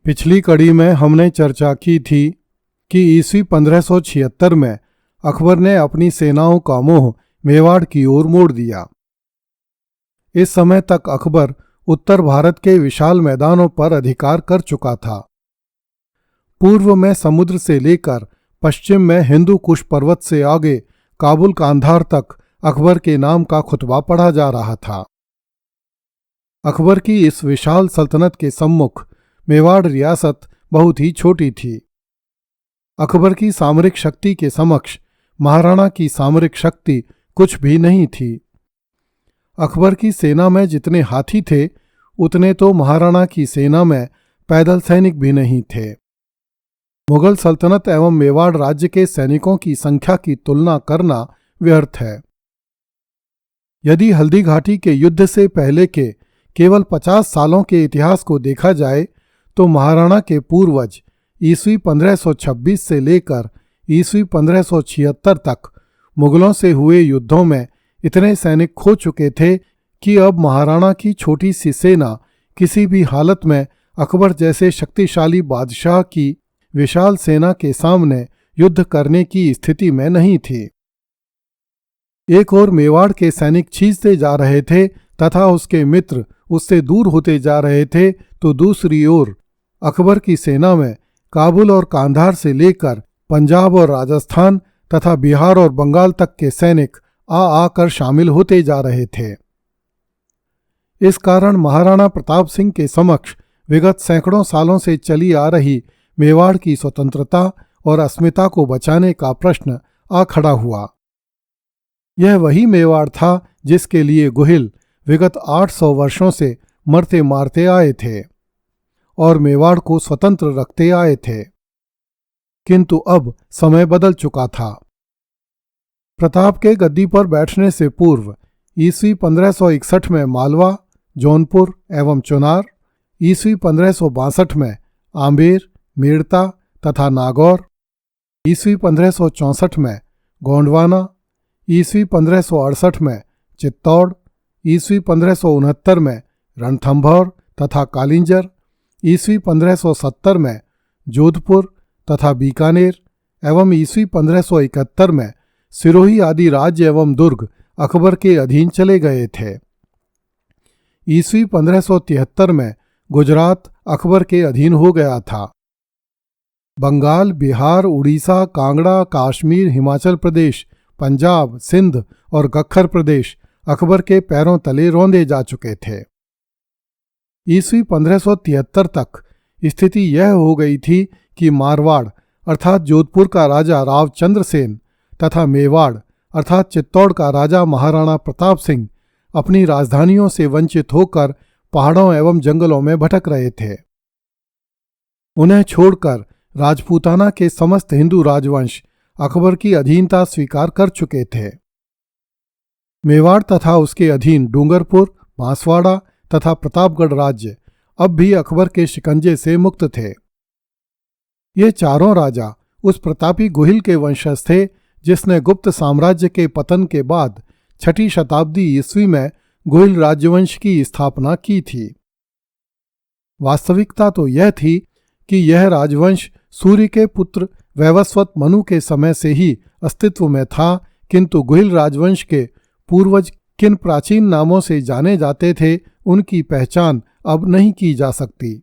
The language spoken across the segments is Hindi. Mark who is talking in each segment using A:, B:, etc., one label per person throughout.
A: पिछली कड़ी में हमने चर्चा की थी कि ईस्वी 1576 में अकबर ने अपनी सेनाओं का मुंह मेवाड़ की ओर मोड़ दिया। इस समय तक अकबर उत्तर भारत के विशाल मैदानों पर अधिकार कर चुका था। पूर्व में समुद्र से लेकर पश्चिम में हिंदू कुश पर्वत से आगे काबुल कांधार तक अकबर के नाम का खुतबा पढ़ा जा रहा था। अकबर की इस विशाल सल्तनत के सम्मुख मेवाड़ रियासत बहुत ही छोटी थी। अकबर की सामरिक शक्ति के समक्ष महाराणा की सामरिक शक्ति कुछ भी नहीं थी। अकबर की सेना में जितने हाथी थे उतने तो महाराणा की सेना में पैदल सैनिक भी नहीं थे। मुगल सल्तनत एवं मेवाड़ राज्य के सैनिकों की संख्या की तुलना करना व्यर्थ है। यदि हल्दी घाटी के युद्ध से पहले के केवल 50 सालों के इतिहास को देखा जाए तो महाराणा के पूर्वज ईस्वी 1526 से लेकर ईस्वी 1576 तक मुगलों से हुए युद्धों में इतने सैनिक खो चुके थे कि अब महाराणा की छोटी सी सेना किसी भी हालत में अकबर जैसे शक्तिशाली बादशाह की विशाल सेना के सामने युद्ध करने की स्थिति में नहीं थी। एक ओर मेवाड़ के सैनिक खींचते जा रहे थे तथा उसके मित्र उससे दूर होते जा रहे थे, तो दूसरी ओर अकबर की सेना में काबुल और कांधार से लेकर पंजाब और राजस्थान तथा बिहार और बंगाल तक के सैनिक आकर शामिल होते जा रहे थे। इस कारण महाराणा प्रताप सिंह के समक्ष विगत सैकड़ों सालों से चली आ रही मेवाड़ की स्वतंत्रता और अस्मिता को बचाने का प्रश्न आ खड़ा हुआ। यह वही मेवाड़ था जिसके लिए गोहिल विगत 800 वर्षों से मरते मारते आए थे और मेवाड़ को स्वतंत्र रखते आए थे, किंतु अब समय बदल चुका था। प्रताप के गद्दी पर बैठने से पूर्व ईस्वी 1561 में मालवा, जौनपुर एवं चुनार, ईस्वी 1562 में आमेर, मेड़ता तथा नागौर, ईस्वी 1564 में गोंडवाना, ईस्वी 1568 में चित्तौड़, ईस्वी 1569 में रणथंभौर तथा कालिंजर, ईस्वी 1570 में जोधपुर तथा बीकानेर एवं ईस्वी 1571 में सिरोही आदि राज्य एवं दुर्ग अकबर के अधीन चले गए थे। ईस्वी 1573 में गुजरात अकबर के अधीन हो गया था। बंगाल, बिहार, उड़ीसा, कांगड़ा, कश्मीर, हिमाचल प्रदेश, पंजाब, सिंध और गख्खर प्रदेश अकबर के पैरों तले रौंदे जा चुके थे। ईस्वी 1573 तक स्थिति यह हो गई थी कि मारवाड़ अर्थात जोधपुर का राजा रावचंद्र सेन तथा मेवाड़ अर्थात चित्तौड़ का राजा महाराणा प्रताप सिंह अपनी राजधानियों से वंचित होकर पहाड़ों एवं जंगलों में भटक रहे थे। उन्हें छोड़कर राजपूताना के समस्त हिंदू राजवंश अकबर की अधीनता स्वीकार कर चुके थे। मेवाड़ तथा उसके अधीन डूंगरपुर, बांसवाड़ा तथा प्रतापगढ़ राज्य अब भी अकबर के शिकंजे से मुक्त थे। ये चारों राजा उस प्रतापी गोहिल के वंशज थे जिसने गुप्त साम्राज्य के पतन के बाद 6ठी शताब्दी ईस्वी में गोहिल राज्यवंश की स्थापना की थी। वास्तविकता तो यह थी कि यह राजवंश सूर्य के पुत्र वैवस्वत मनु के समय से ही अस्तित्व में था, किंतु गोहिल राजवंश के पूर्वज किन प्राचीन नामों से जाने जाते थे उनकी पहचान अब नहीं की जा सकती।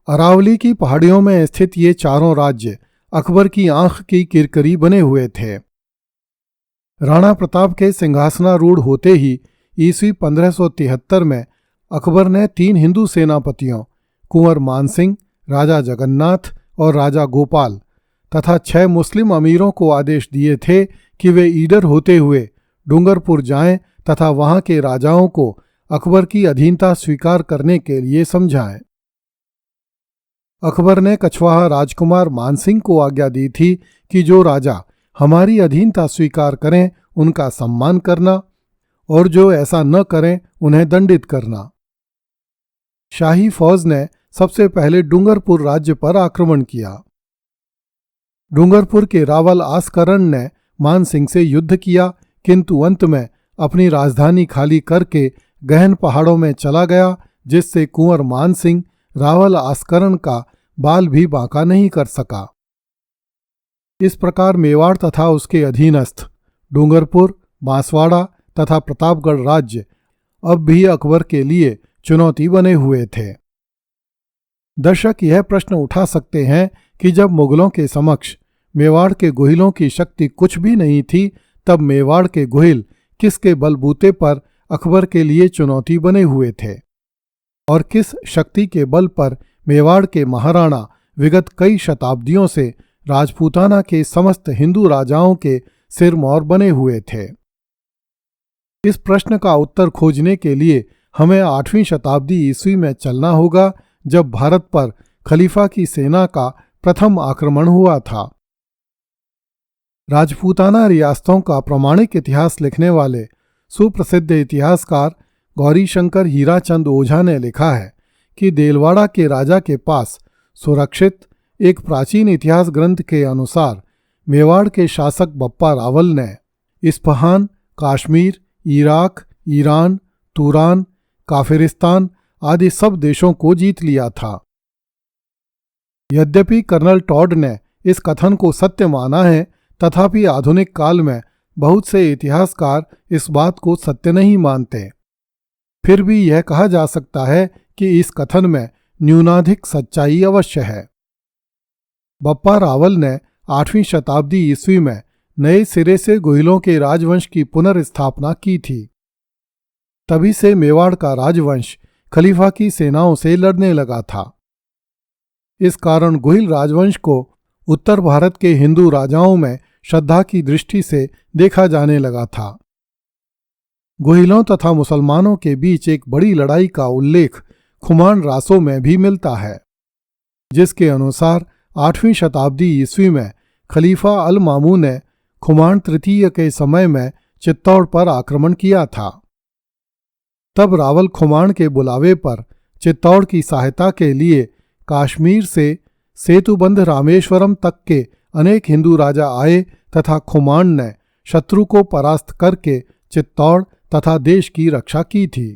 A: अरावली की पहाड़ियों में स्थित ये चारों राज्य अकबर की आंख की किरकरी बने हुए थे। राणा प्रताप के सिंहासनारूढ़ होते ही ईस्वी 1573 में अकबर ने 3 हिंदू सेनापतियों कुंवर मानसिंह, राजा जगन्नाथ और राजा गोपाल तथा 6 मुस्लिम अमीरों को आदेश दिए थे कि वे ईडर होते हुए डूंगरपुर जाएं तथा वहां के राजाओं को अकबर की अधीनता स्वीकार करने के लिए समझाएं। अकबर ने कछवाहा राजकुमार मानसिंह को आज्ञा दी थी कि जो राजा हमारी अधीनता स्वीकार करें उनका सम्मान करना और जो ऐसा न करें उन्हें दंडित करना। शाही फौज ने सबसे पहले डूंगरपुर राज्य पर आक्रमण किया। डूंगरपुर के रावल आस्करण ने मान सिंह से युद्ध किया, किंतु अंत में अपनी राजधानी खाली करके गहन पहाड़ों में चला गया, जिससे कुंवर मान सिंह रावल आस्करण का बाल भी बांका नहीं कर सका। इस प्रकार मेवाड़ तथा उसके अधीनस्थ डूंगरपुर, बांसवाड़ा तथा प्रतापगढ़ राज्य अब भी अकबर के लिए चुनौती बने हुए थे। दर्शक यह प्रश्न उठा सकते हैं कि जब मुगलों के समक्ष मेवाड़ के गोहिलों की शक्ति कुछ भी नहीं थी, तब मेवाड़ के गोहिल किसके बलबूते पर अकबर के लिए चुनौती बने हुए थे और किस शक्ति के बल पर मेवाड़ के महाराणा विगत कई शताब्दियों से राजपूताना के समस्त हिंदू राजाओं के सिरमौर बने हुए थे। इस प्रश्न का उत्तर खोजने के लिए हमें 8वीं शताब्दी ईस्वी में चलना होगा, जब भारत पर खलीफा की सेना का प्रथम आक्रमण हुआ था। राजपूताना रियासतों का प्रामाणिक इतिहास लिखने वाले सुप्रसिद्ध इतिहासकार गौरीशंकर हीराचंद ओझा ने लिखा है कि देलवाड़ा के राजा के पास सुरक्षित एक प्राचीन इतिहास ग्रंथ के अनुसार मेवाड़ के शासक बप्पा रावल ने Isfahan, Kashmir, Iraq, Iran, तुरान, Kafiristan आदि सब देशों को जीत लिया था। यद्यपि कर्नल टॉड ने इस कथन को सत्य माना है, तथापि आधुनिक काल में बहुत से इतिहासकार इस बात को सत्य नहीं मानते। फिर भी यह कहा जा सकता है कि इस कथन में न्यूनाधिक सच्चाई अवश्य है। बप्पा रावल ने 8वीं शताब्दी ईस्वी में नए सिरे से गोहिलों के राजवंश की पुनर्स्थापना की थी। तभी से मेवाड़ का राजवंश खलीफा की सेनाओं से लड़ने लगा था। इस कारण गोहिल राजवंश को उत्तर भारत के हिंदू राजाओं में श्रद्धा की दृष्टि से देखा जाने लगा था। गोहिलों तथा मुसलमानों के बीच एक बड़ी लड़ाई का उल्लेख खुमान रासों में भी मिलता है, जिसके अनुसार 8वीं शताब्दी ईस्वी में खलीफा अल मामून ने खुमान तृतीय के समय में चित्तौड़ पर आक्रमण किया था। तब रावल खुमान के बुलावे पर चित्तौड़ की सहायता के लिए काश्मीर से सेतुबंध रामेश्वरम तक के अनेक हिंदू राजा आए तथा खुमान ने शत्रु को परास्त करके चित्तौड़ तथा देश की रक्षा की थी।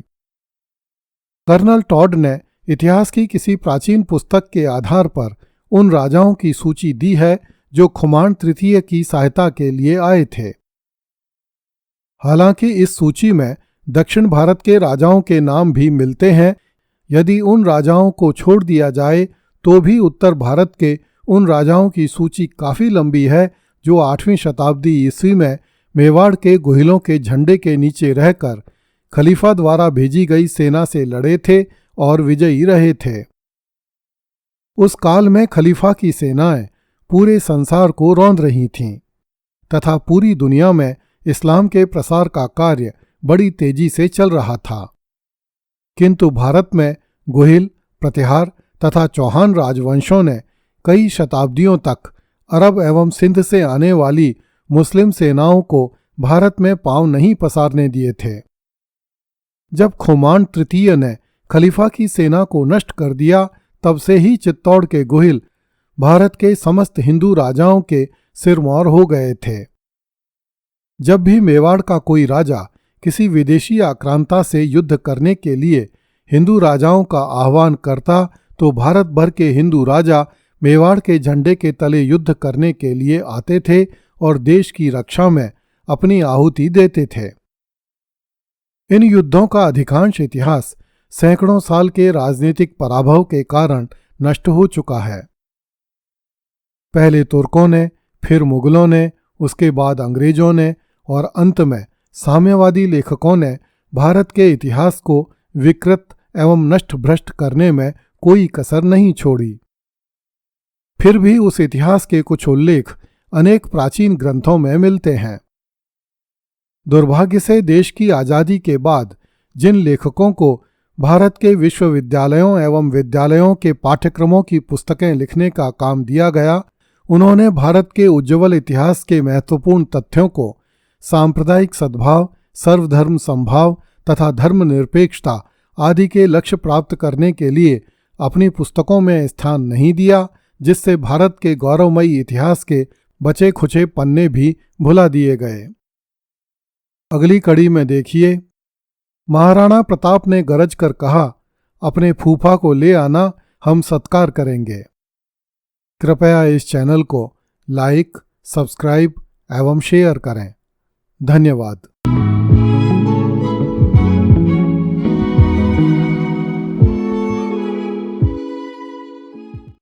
A: कर्नल टॉड ने इतिहास की किसी प्राचीन पुस्तक के आधार पर उन राजाओं की सूची दी है जो खुमान तृतीय की सहायता के लिए आए थे। हालांकि इस सूची में दक्षिण भारत के राजाओं के नाम भी मिलते हैं। यदि उन राजाओं को छोड़ दिया जाए तो भी उत्तर भारत के उन राजाओं की सूची काफ़ी लंबी है जो 8वीं शताब्दी ईस्वी में मेवाड़ के गोहिलों के झंडे के नीचे रहकर खलीफा द्वारा भेजी गई सेना से लड़े थे और विजयी रहे थे। उस काल में खलीफा की सेनाएं पूरे संसार को रौंद रही थीं तथा पूरी दुनिया में इस्लाम के प्रसार का कार्य बड़ी तेजी से चल रहा था। किंतु भारत में गोहिल, प्रतिहार तथा चौहान राजवंशों ने कई शताब्दियों तक अरब एवं सिंध से आने वाली मुस्लिम सेनाओं को भारत में पांव नहीं पसारने दिए थे। जब खुमान तृतीय ने खलीफा की सेना को नष्ट कर दिया, तब से ही चित्तौड़ के गोहिल भारत के समस्त हिंदू राजाओं के सिरमौर हो गए थे। जब भी मेवाड़ का कोई राजा किसी विदेशी आक्रांता से युद्ध करने के लिए हिंदू राजाओं का आह्वान करता, तो भारत भर के हिंदू राजा मेवाड़ के झंडे के तले युद्ध करने के लिए आते थे और देश की रक्षा में अपनी आहुति देते थे। इन युद्धों का अधिकांश इतिहास सैकड़ों साल के राजनीतिक पराभव के कारण नष्ट हो चुका है। पहले तुर्कों ने, फिर मुगलों ने, उसके बाद अंग्रेजों ने और अंत में साम्यवादी लेखकों ने भारत के इतिहास को विकृत एवं नष्ट भ्रष्ट करने में कोई कसर नहीं छोड़ी। फिर भी उस इतिहास के कुछ उल्लेख अनेक प्राचीन ग्रंथों में मिलते हैं। दुर्भाग्य से देश की आज़ादी के बाद जिन लेखकों को भारत के विश्वविद्यालयों एवं विद्यालयों के पाठ्यक्रमों की पुस्तकें लिखने का काम दिया गया, उन्होंने भारत के उज्ज्वल इतिहास के महत्वपूर्ण तथ्यों को सांप्रदायिक सद्भाव, सर्वधर्म समभाव तथा धर्मनिरपेक्षता आदि के लक्ष्य प्राप्त करने के लिए अपनी पुस्तकों में स्थान नहीं दिया, जिससे भारत के गौरवमयी इतिहास के बचे खुचे पन्ने भी भुला दिए गए। अगली कड़ी में देखिए, महाराणा प्रताप ने गरज कर कहा, अपने फूफा को ले आना, हम सत्कार करेंगे। कृपया इस चैनल को लाइक, सब्सक्राइब एवं शेयर करें। धन्यवाद।